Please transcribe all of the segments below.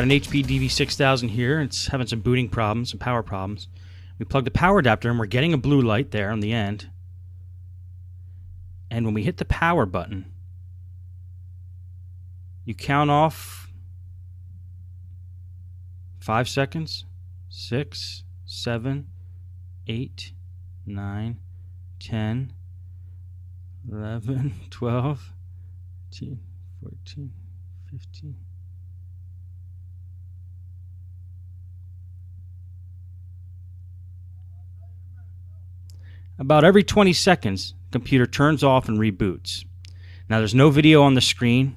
Got an HPDV6000 here. It's having some booting problems, some power problems. We plug the power adapter and we're getting a blue light there on the end. And when we hit the power button, you count off 5 seconds, 6, 7, 8, 9, 10, 11, 12, 13, 14, 15. About every 20 seconds, the computer turns off and reboots. Now there's no video on the screen.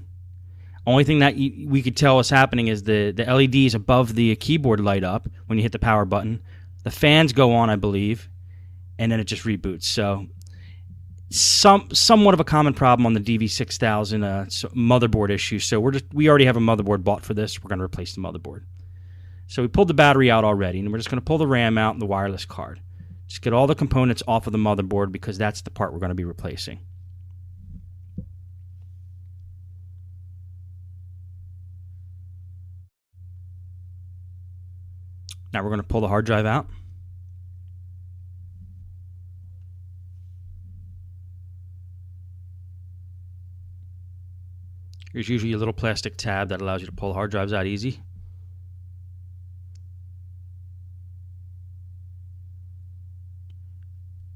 Only thing that we could tell is happening is the LEDs above the keyboard light up when you hit the power button. The fans go on, I believe, and then it just reboots. So somewhat of a common problem on the DV6000 motherboard issue. So we already have a motherboard bought for this. We're going to replace the motherboard. So we pulled the battery out already, and we're just going to pull the RAM out and the wireless card. Just get all the components off of the motherboard because that's the part we're going to be replacing. Now we're going to pull the hard drive out. There's usually a little plastic tab that allows you to pull the hard drives out easy.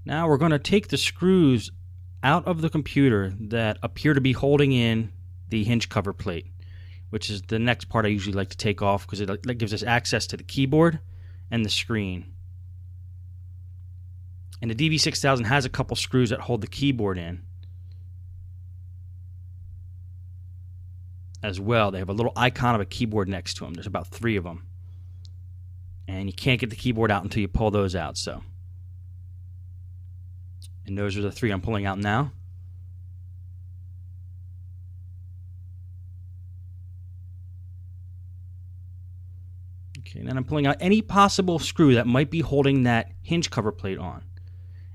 Now we're going to take the screws out of the computer that appear to be holding in the hinge cover plate, which is the next part I usually like to take off because it gives us access to the keyboard and the screen. And the DV6000 has a couple screws that hold the keyboard in as well. They have a little icon of a keyboard next to them. There's about 3 of them. And you can't get the keyboard out until you pull those out. And those are the 3 I'm pulling out now. Okay, and then I'm pulling out any possible screw that might be holding that hinge cover plate on.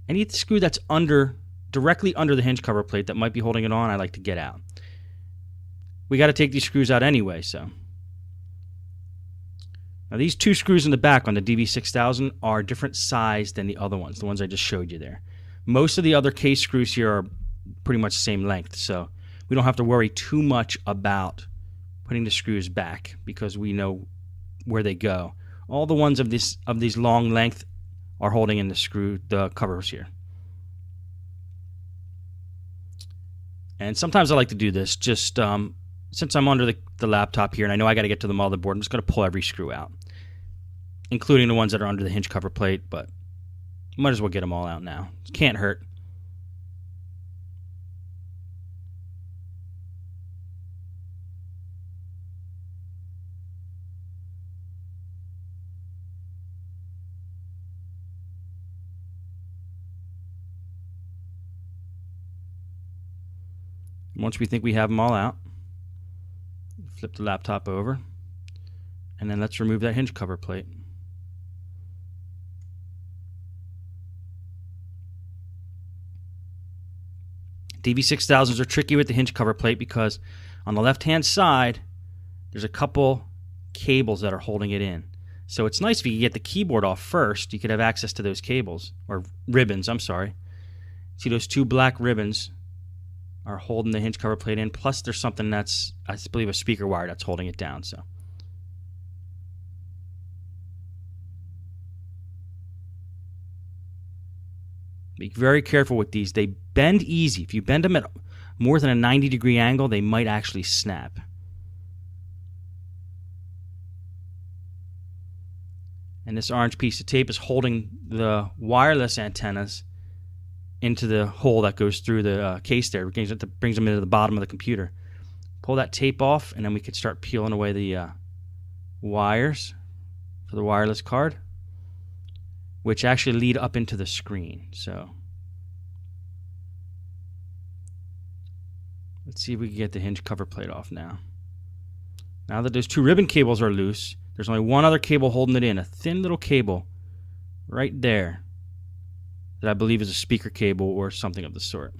Any screw that's directly under the hinge cover plate that might be holding it on, I like to get out. We got to take these screws out anyway, so. Now these 2 screws in the back on the DV6000 are different size than the other ones, the ones I just showed you there. Most of the other case screws here are pretty much the same length, so we don't have to worry too much about putting the screws back because we know where they go. All the ones of these long length are holding in the covers here. And sometimes I like to do this just since I'm under the laptop here and I know I got to get to the motherboard, I'm just going to pull every screw out, including the ones that are under the hinge cover plate, but might as well get them all out now. It can't hurt. Once we think we have them all out, flip the laptop over, and then let's remove that hinge cover plate. DV6000s are tricky with the hinge cover plate because on the left-hand side, there's a couple cables that are holding it in. So it's nice if you get the keyboard off first. You could have access to those cables, or ribbons, I'm sorry. See those 2 black ribbons are holding the hinge cover plate in, plus there's something that's, I believe, a speaker wire that's holding it down. So be very careful with these. They bend easy. If you bend them at more than a 90-degree angle, they might actually snap. And this orange piece of tape is holding the wireless antennas into the hole that goes through the case there. It brings them into the bottom of the computer. Pull that tape off, and then we could start peeling away the wires for the wireless card, which actually lead up into the screen. So let's see if we can get the hinge cover plate off now. Now that those 2 ribbon cables are loose, there's only one other cable holding it in, a thin little cable right there that I believe is a speaker cable or something of the sort.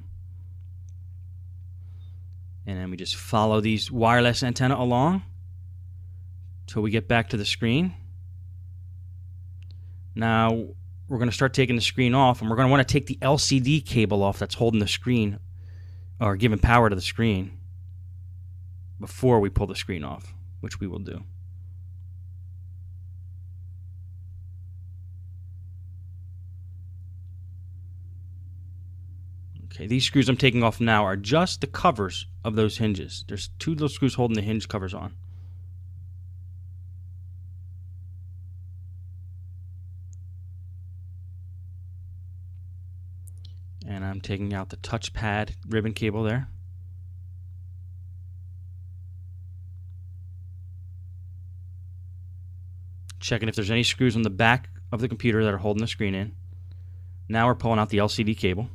And then we just follow these wireless antenna along until we get back to the screen. Now we're going to start taking the screen off, and we're going to want to take the LCD cable off that's holding the screen or giving power to the screen before we pull the screen off, which we will do. Okay, these screws I'm taking off now are just the covers of those hinges. There's two little screws holding the hinge covers on. And I'm taking out the touchpad ribbon cable there. Checking if there's any screws on the back of the computer that are holding the screen in. Now we're pulling out the LCD cable.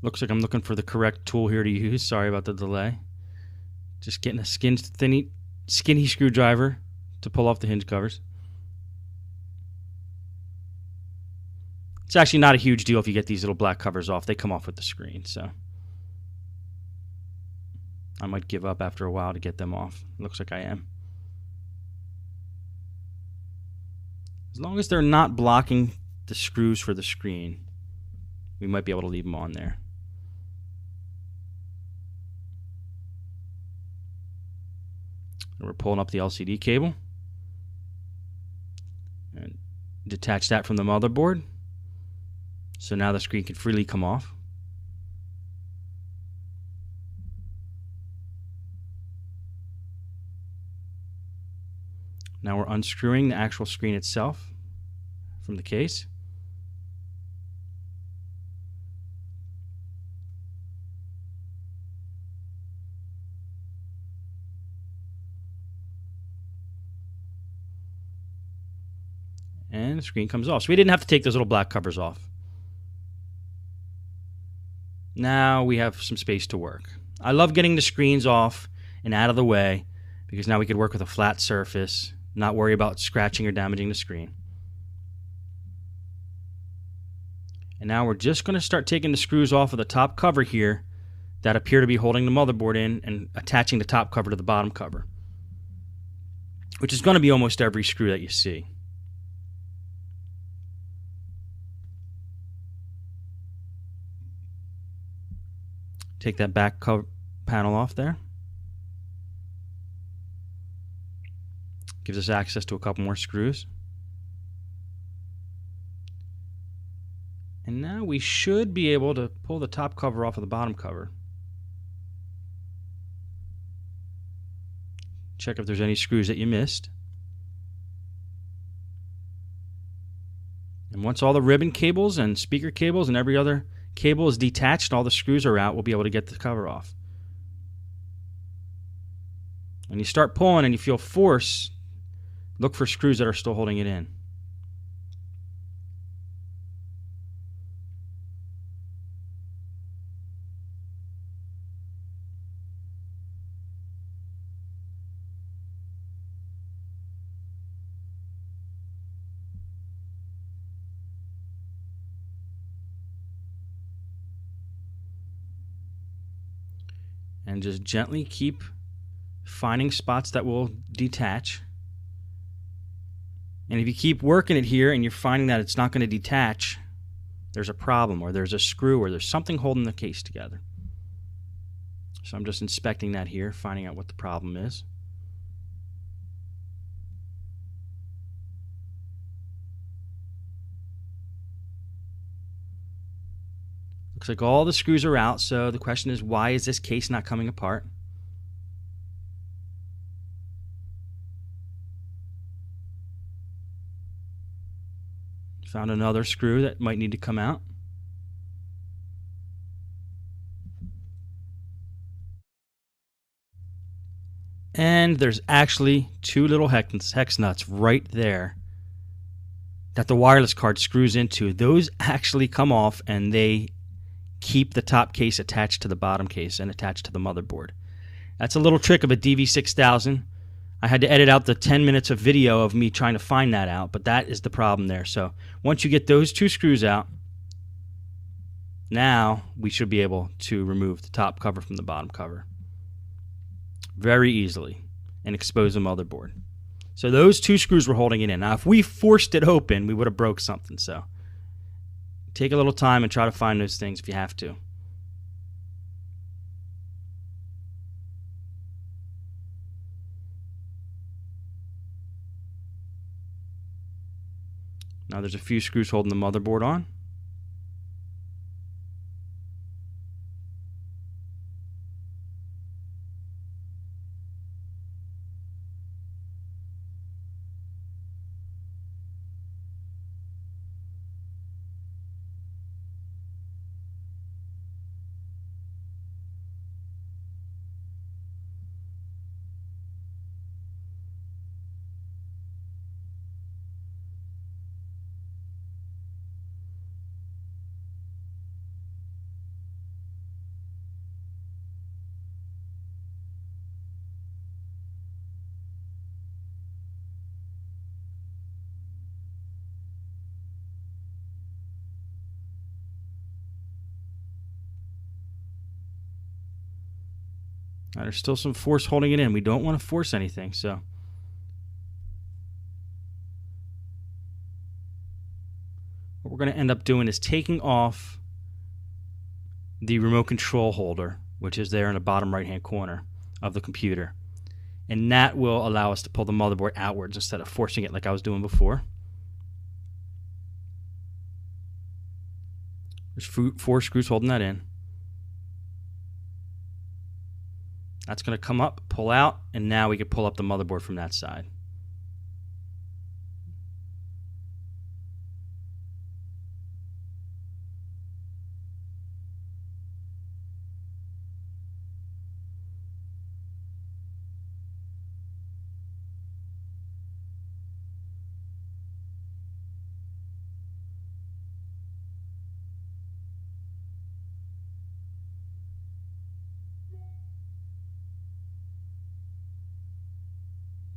Looks like I'm looking for the correct tool here to use. Sorry about the delay. Just getting a skinny screwdriver to pull off the hinge covers. It's actually not a huge deal if you get these little black covers off. They come off with the screen, so I might give up after a while to get them off. Looks like I am. As long as they're not blocking the screws for the screen, we might be able to leave them on there. We're pulling up the LCD cable and detach that from the motherboard. So now the screen can freely come off. Now we're unscrewing the actual screen itself from the case. And the screen comes off. So we didn't have to take those little black covers off. Now we have some space to work. I love getting the screens off and out of the way because now we could work with a flat surface, not worry about scratching or damaging the screen. And now we're just going to start taking the screws off of the top cover here that appear to be holding the motherboard in and attaching the top cover to the bottom cover, which is going to be almost every screw that you see. Take that back cover panel off there. Gives us access to a couple more screws. And now we should be able to pull the top cover off of the bottom cover. Check if there's any screws that you missed. And once all the ribbon cables and speaker cables and every other cable is detached, all the screws are out, we'll be able to get the cover off. When you start pulling and you feel force, look for screws that are still holding it in. And just gently keep finding spots that will detach. And if you keep working it here and you're finding that it's not going to detach, there's a problem, or there's a screw, or there's something holding the case together. So I'm just inspecting that here, finding out what the problem is. Looks like all the screws are out, so the question is, why is this case not coming apart? Found another screw that might need to come out. And there's actually two little hex nuts right there that the wireless card screws into. Those actually come off, and they keep the top case attached to the bottom case and attached to the motherboard. That's a little trick of a DV6000. I had to edit out the 10 minutes of video of me trying to find that out, but that is the problem there. So once you get those 2 screws out, now we should be able to remove the top cover from the bottom cover very easily and expose the motherboard. So those 2 screws were holding it in. Now if we forced it open, we would have broke something. So take a little time and try to find those things if you have to. Now there's a few screws holding the motherboard on. Now, there's still some force holding it in. We don't want to force anything, so what we're going to end up doing is taking off the remote control holder, which is there in the bottom right hand corner of the computer, and that will allow us to pull the motherboard outwards instead of forcing it like I was doing before. There's 4 screws holding that in. That's going to come up, pull out, and now we can pull up the motherboard from that side.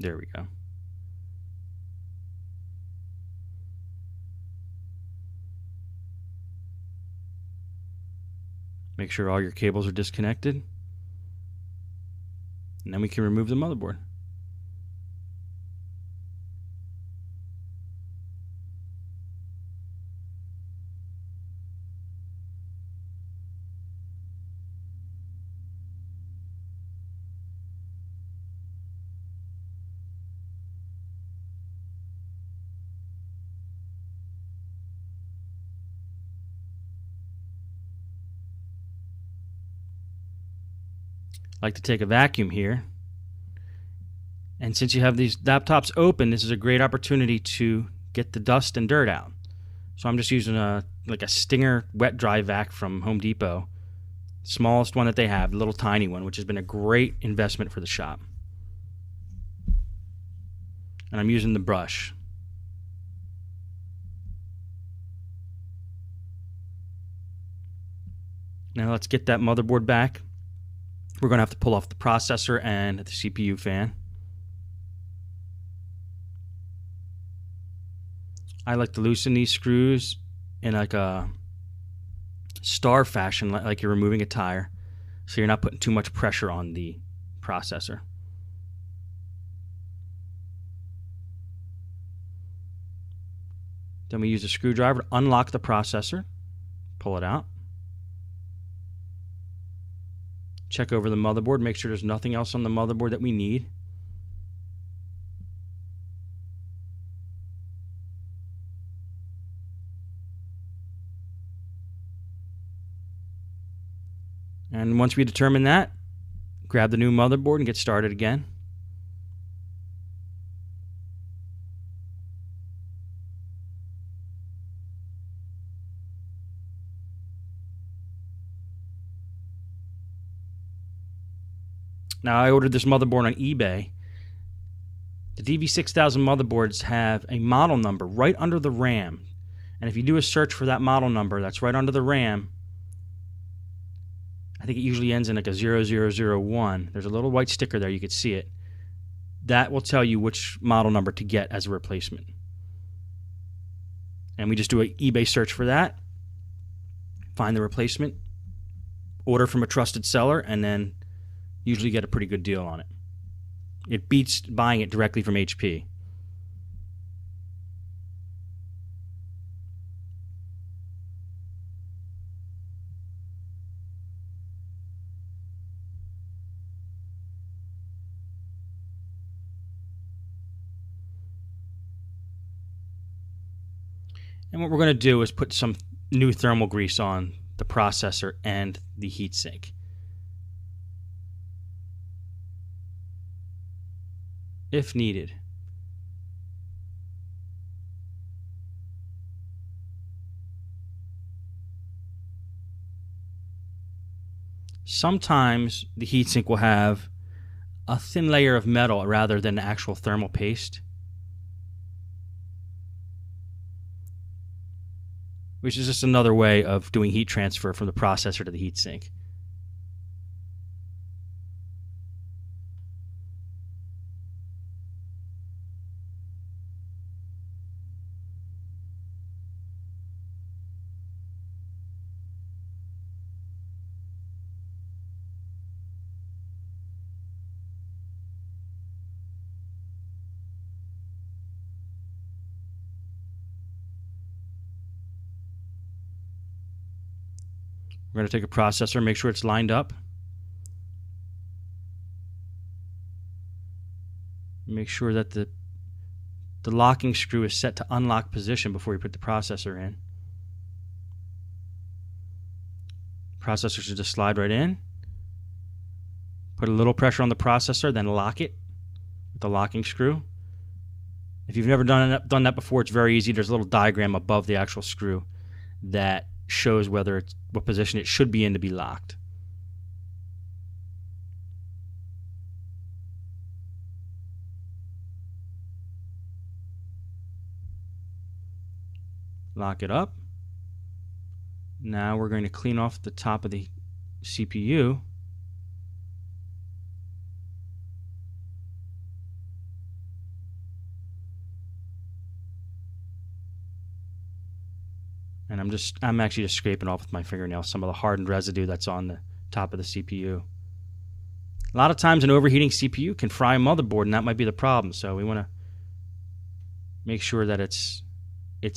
There we go. Make sure all your cables are disconnected. And then we can remove the motherboard. I like to take a vacuum here, and since you have these laptops open, this is a great opportunity to get the dust and dirt out. So I'm just using a Stinger wet dry vac from Home Depot, smallest one that they have, the little tiny one, which has been a great investment for the shop. And I'm using the brush. Now let's get that motherboard back. We're going to have to pull off the processor and the CPU fan. I like to loosen these screws in like a star fashion, like you're removing a tire, so you're not putting too much pressure on the processor. Then we use a screwdriver to unlock the processor, pull it out. Check over the motherboard, make sure there's nothing else on the motherboard that we need. And once we determine that, grab the new motherboard and get started again. Now, I ordered this motherboard on eBay. The DV6000 motherboards have a model number right under the RAM. And if you do a search for that model number that's right under the RAM, I think it usually ends in like a 0001. There's a little white sticker there, you could see it. that will tell you which model number to get as a replacement. And we just do an eBay search for that, find the replacement, order from a trusted seller, and then usually get a pretty good deal on it. It beats buying it directly from HP. And what we're going to do is put some new thermal grease on the processor and the heatsink. If needed. Sometimes the heatsink will have a thin layer of metal rather than the actual thermal paste, which is just another way of doing heat transfer from the processor to the heatsink. We're going to take a processor, make sure it's lined up. Make sure that the locking screw is set to unlock position before you put the processor in. Processor should just slide right in. Put a little pressure on the processor, then lock it with the locking screw. If you've never done that before, it's very easy. There's a little diagram above the actual screw that shows what position it should be in to be locked. Lock it up. Now we're going to clean off the top of the CPU. And I'm actually just scraping off with my fingernail some of the hardened residue that's on the top of the CPU. A lot of times an overheating CPU can fry a motherboard, and that might be the problem. So we want to make sure that it's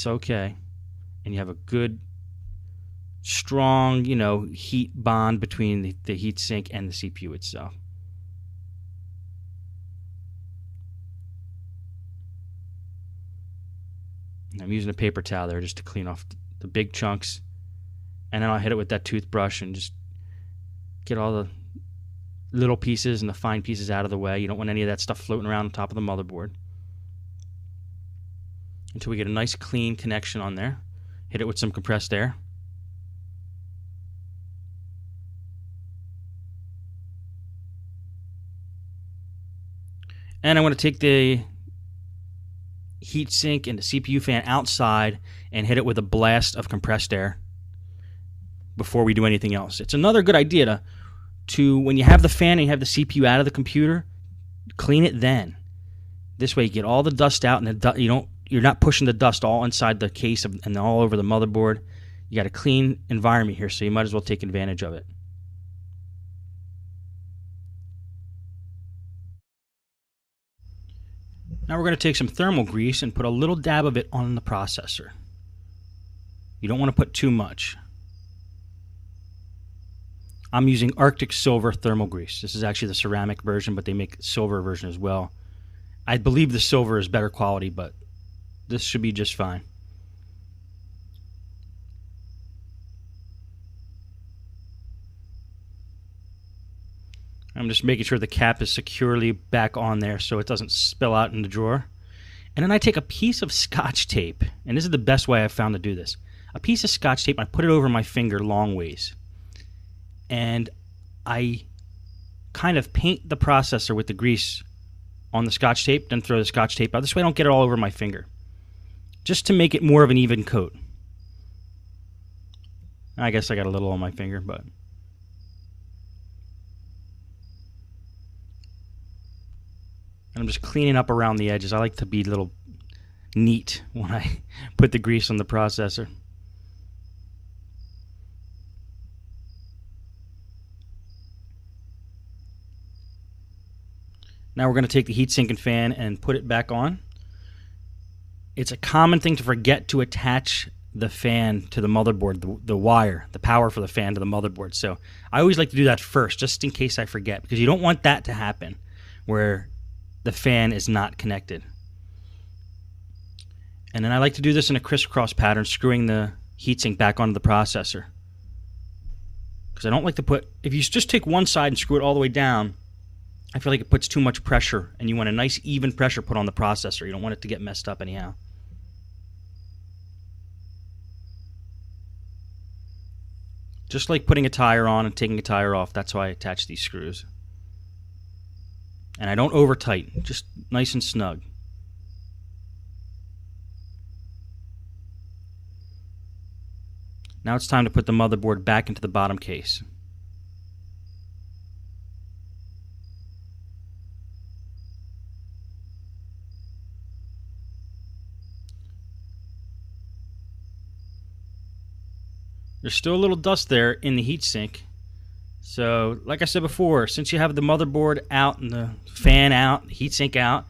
okay, and you have a good, strong, heat bond between the heatsink and the CPU itself. And I'm using a paper towel there just to clean off the big chunks, and then I'll hit it with that toothbrush and just get all the little pieces and the fine pieces out of the way. You don't want any of that stuff floating around on top of the motherboard until we get a nice clean connection on there. Hit it with some compressed air. And I want to take the heatsink and the CPU fan outside and hit it with a blast of compressed air before we do anything else. It's another good idea to when you have the fan and you have the CPU out of the computer, clean it then. This way you get all the dust out, and you're not pushing the dust all inside the case and all over the motherboard. You got a clean environment here, so you might as well take advantage of it. Now we're going to take some thermal grease and put a little dab of it on the processor. You don't want to put too much. I'm using Arctic Silver thermal grease. This is actually the ceramic version, but they make a silver version as well. I believe the silver is better quality, but this should be just fine. I'm just making sure the cap is securely back on there so it doesn't spill out in the drawer. And then I take a piece of Scotch tape, and this is the best way I've found to do this. A piece of Scotch tape, I put it over my finger long ways. And I kind of paint the processor with the grease on the Scotch tape, then throw the Scotch tape out. This way I don't get it all over my finger. Just to make it more of an even coat. I guess I got a little on my finger, but... And I'm just cleaning up around the edges. I like to be a little neat when I put the grease on the processor. Now we're going to take the heatsink and fan and put it back on. It's a common thing to forget to attach the fan to the motherboard, the wire, the power for the fan to the motherboard. So I always like to do that first, just in case I forget, because you don't want that to happen where the fan is not connected. And then I like to do this in a crisscross pattern, screwing the heatsink back onto the processor. Because I don't like to put, if you just take one side and screw it all the way down, I feel like it puts too much pressure, and you want a nice even pressure put on the processor. You don't want it to get messed up anyhow. Just like putting a tire on and taking a tire off, that's how I attach these screws. And I don't over tighten, just nice and snug. Now it's time to put the motherboard back into the bottom case. There's still a little dust there in the heatsink. So, like I said before, since you have the motherboard out and the fan out, the heatsink out,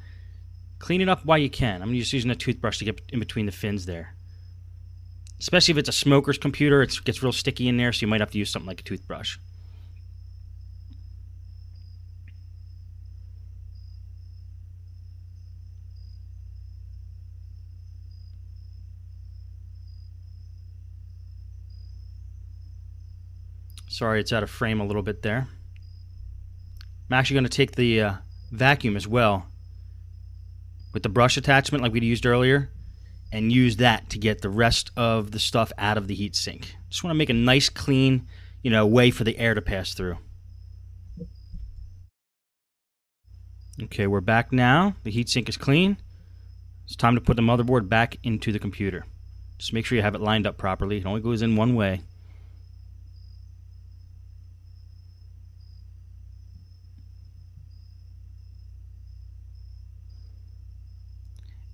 clean it up while you can. I'm just using a toothbrush to get in between the fins there. Especially if it's a smoker's computer, it gets real sticky in there, so you might have to use something like a toothbrush. Sorry, it's out of frame a little bit there. I'm actually going to take the vacuum as well with the brush attachment like we used earlier and use that to get the rest of the stuff out of the heatsink. Just want to make a nice clean, way for the air to pass through. Okay, we're back now. The heatsink is clean. It's time to put the motherboard back into the computer. Just make sure you have it lined up properly. It only goes in one way.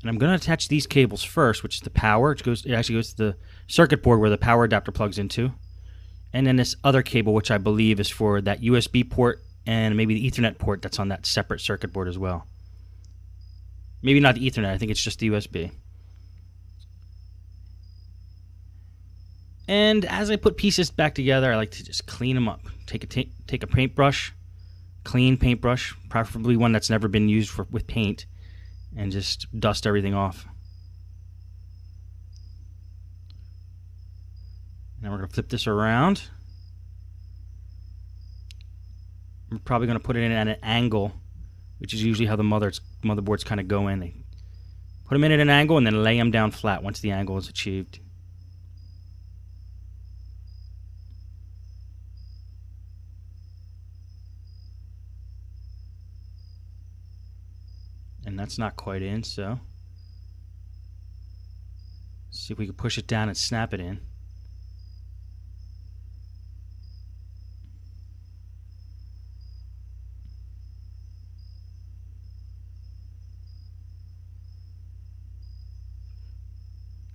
And I'm going to attach these cables first, which is the power. It actually goes to the circuit board where the power adapter plugs into. And then this other cable, which I believe is for that USB port and maybe the Ethernet port that's on that separate circuit board as well. Maybe not the Ethernet, I think it's just the USB. And as I put pieces back together, I like to just clean them up. Take a paintbrush, clean paintbrush, preferably one that's never been used with paint, and just dust everything off. Now we're going to flip this around. I'm probably going to put it in at an angle, which is usually how the motherboards kind of go in. They put them in at an angle and then lay them down flat once the angle is achieved. And that's not quite in, so let's see if we can push it down and snap it in.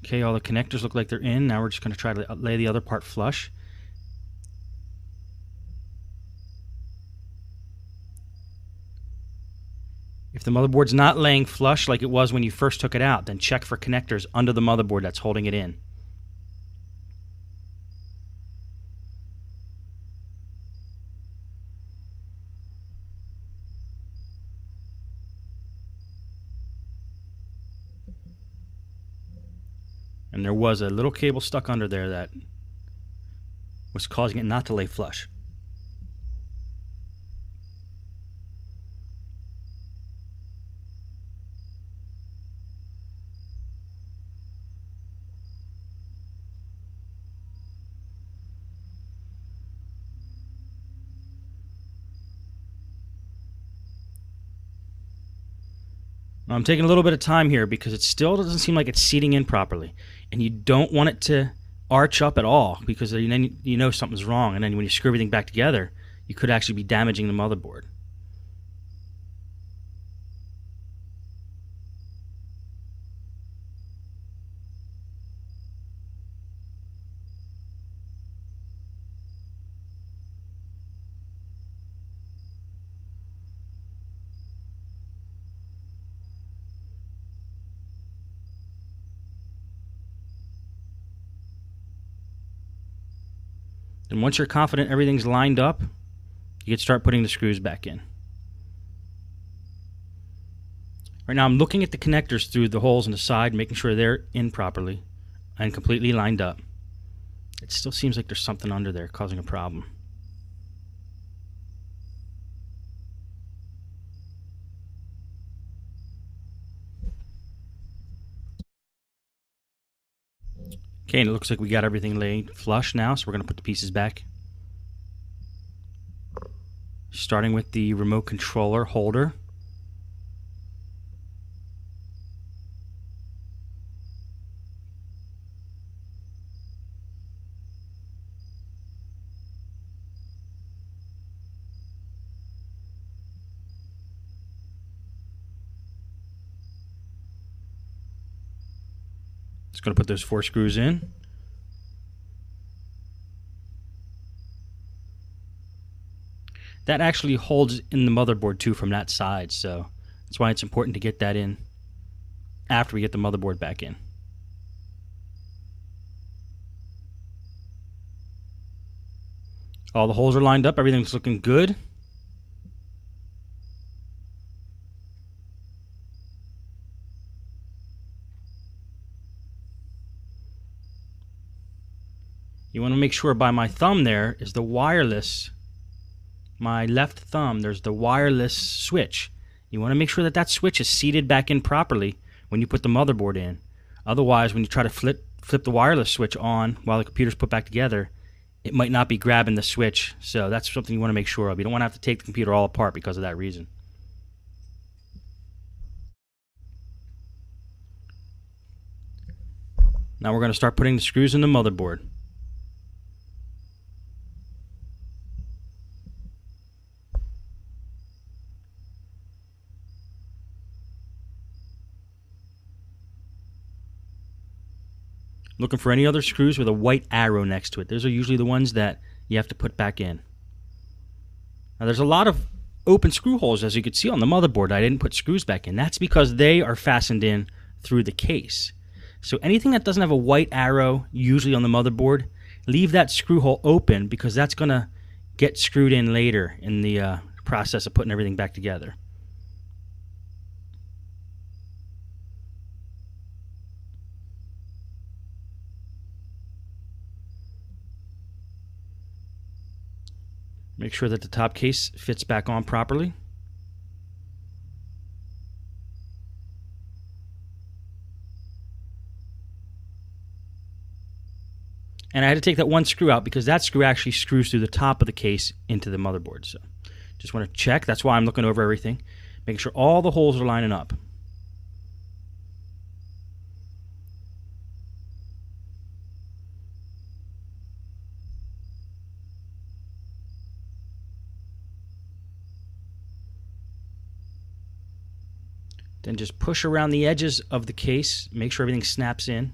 Okay, all the connectors look like they're in. Now we're just going to try to lay the other part flush. If the motherboard's not laying flush like it was when you first took it out, then check for connectors under the motherboard that's holding it in. And there was a little cable stuck under there that was causing it not to lay flush. I'm taking a little bit of time here because it still doesn't seem like it's seating in properly. And you don't want it to arch up at all because then you know something's wrong. And then when you screw everything back together, you could actually be damaging the motherboard. And once you're confident everything's lined up, you can start putting the screws back in. Right now I'm looking at the connectors through the holes in the side, making sure they're in properly and completely lined up. It still seems like there's something under there causing a problem. Okay, and it looks like we got everything laid flush now, so we're going to put the pieces back. Starting with the remote controller holder. Just going to put those 4 screws in. That actually holds in the motherboard too from that side, so that's why it's important to get that in after we get the motherboard back in. All the holes are lined up, everything's looking good. You want to make sure by my thumb there is the wireless, my left thumb, there's the wireless switch. You want to make sure that that switch is seated back in properly when you put the motherboard in. Otherwise, when you try to flip the wireless switch on while the computer's put back together, it might not be grabbing the switch. So that's something you want to make sure of. You don't want to have to take the computer all apart because of that reason. Now we're going to start putting the screws in the motherboard. Looking for any other screws with a white arrow next to it. Those are usually the ones that you have to put back in. Now there's a lot of open screw holes, as you can see on the motherboard. I didn't put screws back in. That's because they are fastened in through the case. So anything that doesn't have a white arrow, usually on the motherboard, leave that screw hole open because that's going to get screwed in later in the process of putting everything back together. Make sure that the top case fits back on properly. And I had to take that one screw out because that screw actually screws through the top of the case into the motherboard. So just want to check. That's why I'm looking over everything, making sure all the holes are lining up. Then just push around the edges of the case, make sure everything snaps in.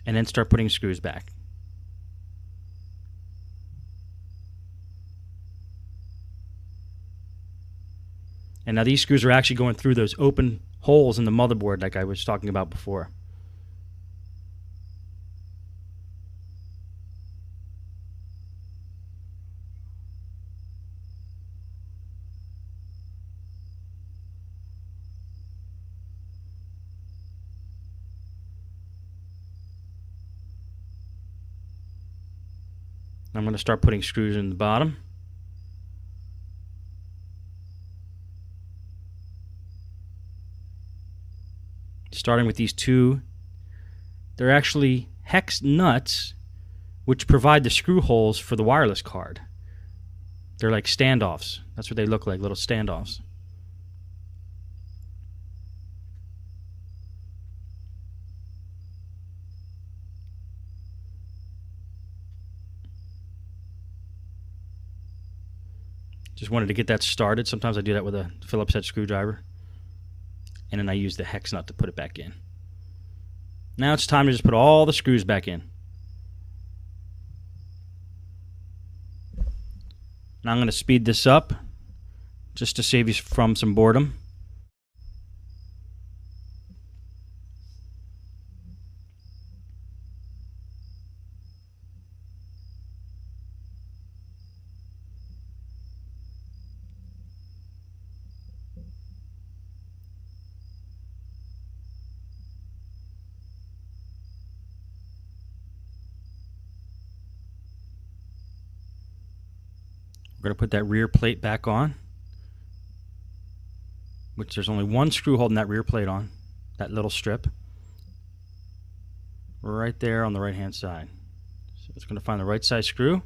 And then start putting screws back. And now these screws are actually going through those open holes in the motherboard like I was talking about before. I'm going to start putting screws in the bottom. Starting with these 2. They're actually hex nuts which provide the screw holes for the wireless card. They're like standoffs. That's what they look like, little standoffs. Just wanted to get that started. Sometimes I do that with a Phillips head screwdriver. And then I use the hex nut to put it back in. Now it's time to just put all the screws back in. Now I'm going to speed this up just to save you from some boredom. going to put that rear plate back on, which there's only one screw holding that rear plate on, that little strip, right there on the right hand side. So it's going to find the right size screw.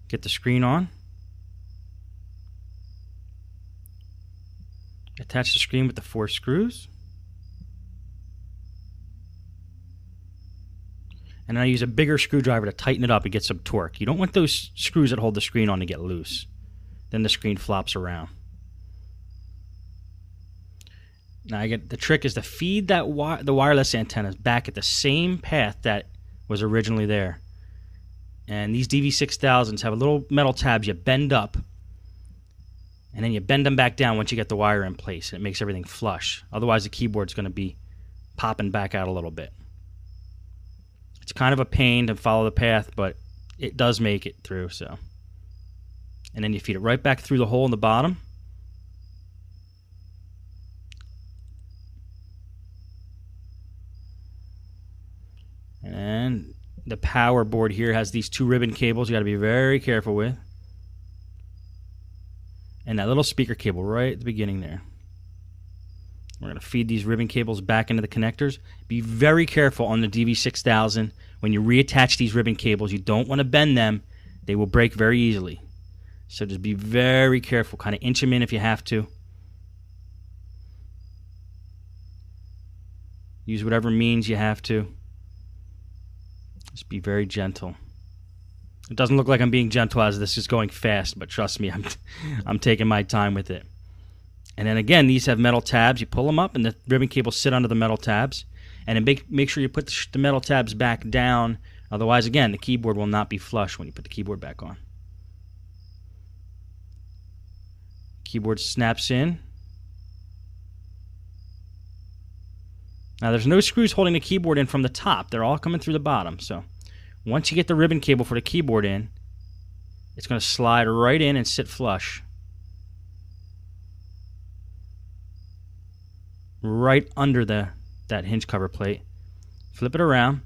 Get the screen on. Attach the screen with the 4 screws. And then I use a bigger screwdriver to tighten it up and get some torque. You don't want those screws that hold the screen on to get loose. Then the screen flops around. Now the trick is to feed the wireless antennas back at the same path that was originally there. And these DV6000s have a little metal tabs you bend up, and then you bend them back down once you get the wire in place. It makes everything flush. Otherwise, the keyboard's going to be popping back out a little bit. It's kind of a pain to follow the path, but it does make it through. So, and then you feed it right back through the hole in the bottom. And the power board here has these 2 ribbon cables you got to be very careful with. And that little speaker cable right at the beginning there. We're going to feed these ribbon cables back into the connectors. Be very careful on the DV6000 when you reattach these ribbon cables. You don't want to bend them. They will break very easily. So just be very careful. Kind of inch them in if you have to. Use whatever means you have to. Just be very gentle. It doesn't look like I'm being gentle as this is going fast, but trust me, I'm taking my time with it. And then again, these have metal tabs. You pull them up, and the ribbon cables sit under the metal tabs. And then make sure you put the metal tabs back down. Otherwise, again, the keyboard will not be flush when you put the keyboard back on. Keyboard snaps in. Now, there's no screws holding the keyboard in from the top. They're all coming through the bottom. So once you get the ribbon cable for the keyboard in, it's going to slide right in and sit flush. Right under that hinge cover plate. Flip it around.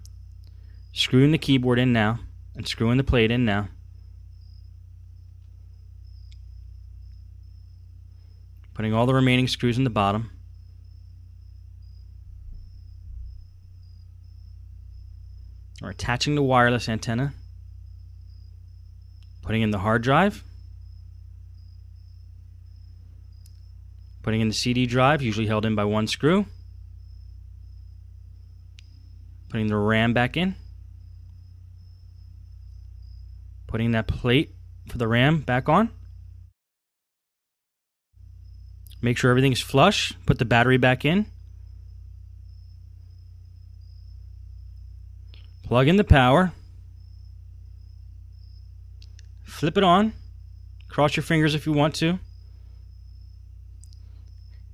Screwing the keyboard in now. And screwing the plate in now. Putting all the remaining screws in the bottom. We're attaching the wireless antenna, putting in the hard drive, putting in the CD drive, usually held in by 1 screw, putting the RAM back in, putting that plate for the RAM back on. Make sure everything's flush, put the battery back in. Plug in the power, flip it on, cross your fingers if you want to.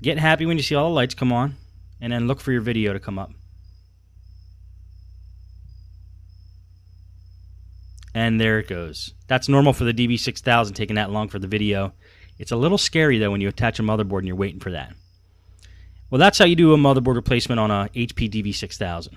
Get happy when you see all the lights come on, and then look for your video to come up. And there it goes. That's normal for the DV6000 taking that long for the video. It's a little scary though when you attach a motherboard and you're waiting for that. Well, that's how you do a motherboard replacement on a HP DV6000.